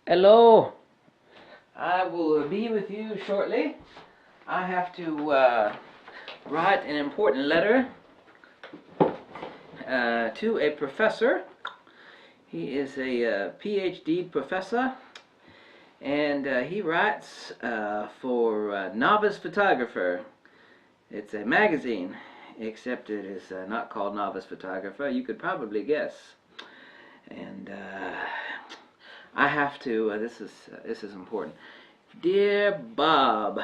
Hello, I will be with you shortly. I have to write an important letter to a professor. He is a PhD professor, and he writes for Novice Photographer. It's a magazine, except it is not called Novice Photographer. You could probably guess. And I have to. This is important. Dear Bob,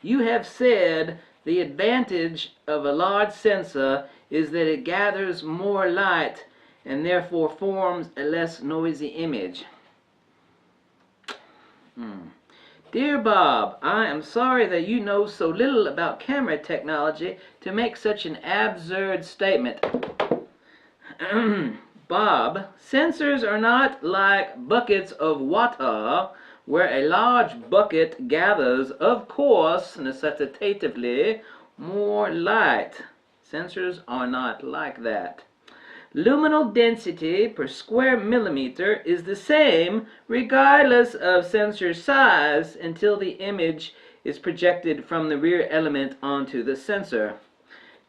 you have said the advantage of a large sensor is that it gathers more light and therefore forms a less noisy image. Dear Bob, I am sorry that you know so little about camera technology to make such an absurd statement. Bob, sensors are not like buckets of water where a large bucket gathers, of course, necessitatively, more light. Sensors are not like that. Luminal density per square millimeter is the same regardless of sensor size until the image is projected from the rear element onto the sensor.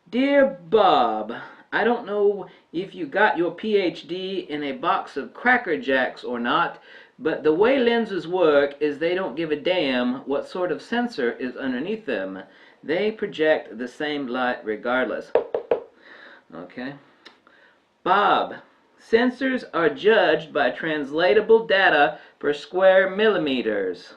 Dear Bob, I don't know if you got your PhD in a box of Cracker Jacks or not, but the way lenses work is they don't give a damn what sort of sensor is underneath them. They project the same light regardless. Okay. Bob, sensors are judged by translatable data per square millimeters.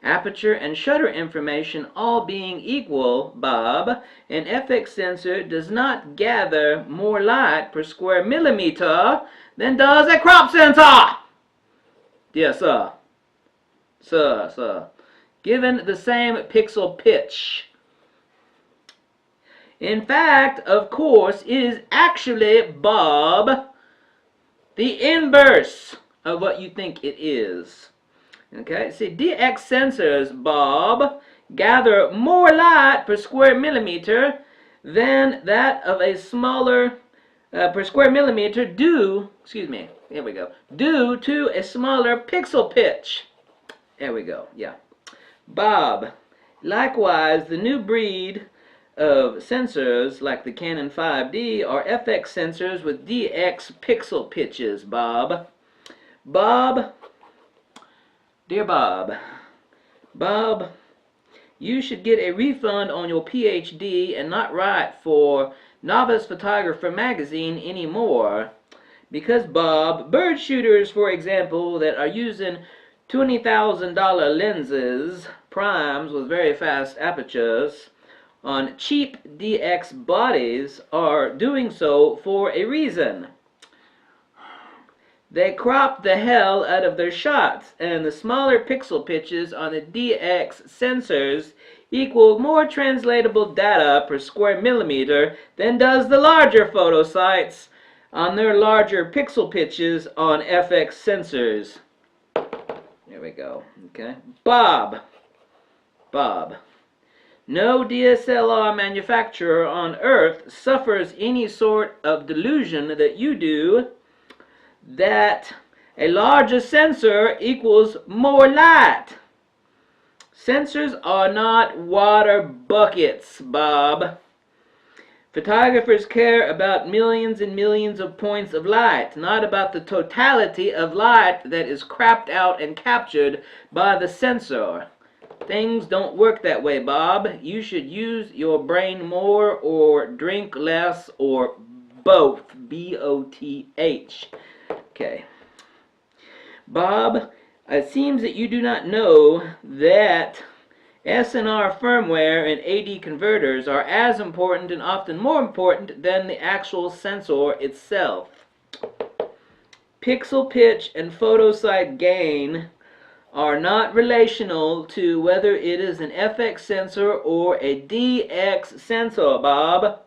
Aperture and shutter information all being equal, Bob, an FX sensor does not gather more light per square millimeter than does a crop sensor. Yes, sir. Sir. Given the same pixel pitch. In fact, of course, it is actually, Bob, the inverse of what you think it is. Okay, see, DX sensors, Bob, gather more light per square millimeter than that of a smaller per square millimeter due to a smaller pixel pitch. There we go, yeah. Bob, likewise, the new breed of sensors like the Canon 5D are FX sensors with DX pixel pitches, Bob. Dear Bob, you should get a refund on your PhD and not write for Novice Photographer magazine anymore. Because, Bob, bird shooters, for example, that are using $20,000 lenses, primes with very fast apertures, on cheap DX bodies are doing so for a reason. They crop the hell out of their shots, and the smaller pixel pitches on the DX sensors equal more translatable data per square millimeter than does the larger photo sites on their larger pixel pitches on FX sensors. There we go. Okay. Bob. No DSLR manufacturer on Earth suffers any sort of delusion that you do, that a larger sensor equals more light. Sensors are not water buckets, Bob. Photographers care about millions and millions of points of light, not about the totality of light that is crapped out and captured by the sensor. Things don't work that way, Bob. You should use your brain more or drink less or both. B-O-T-H. Okay. Bob, it seems that you do not know that SNR firmware and AD converters are as important and often more important than the actual sensor itself. Pixel pitch and photo site gain are not relational to whether it is an FX sensor or a DX sensor, Bob.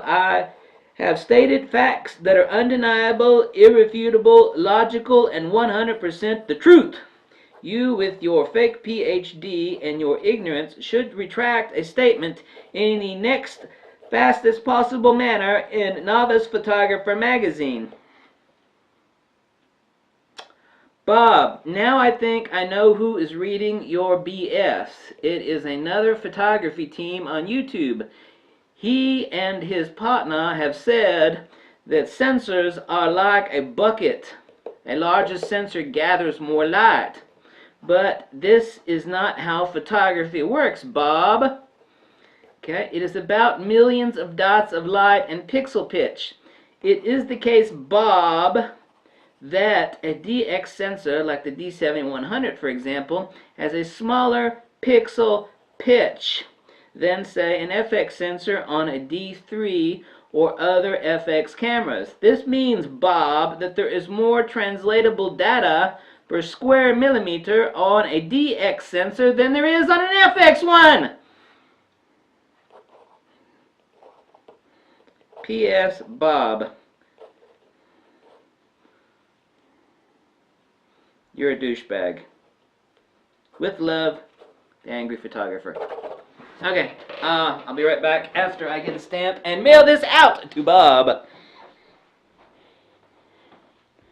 I have stated facts that are undeniable, irrefutable, logical, and 100% the truth. You, with your fake PhD and your ignorance, should retract a statement in the next fastest possible manner in Novice Photographer magazine. Bob, now I think I know who is reading your BS. It is another photography team on YouTube. He and his partner have said that sensors are like a bucket. A larger sensor gathers more light. But this is not how photography works, Bob. Okay, it is about millions of dots of light and pixel pitch. It is the case, Bob, that a DX sensor, like the D7100 for example, has a smaller pixel pitch than, say, an FX sensor on a D3 or other FX cameras. This means, Bob, that there is more translatable data per square millimeter on a DX sensor than there is on an FX one. P.S. Bob, you're a douchebag. With love, the angry photographer. Okay, I'll be right back after I get a stamp and mail this out to Bob.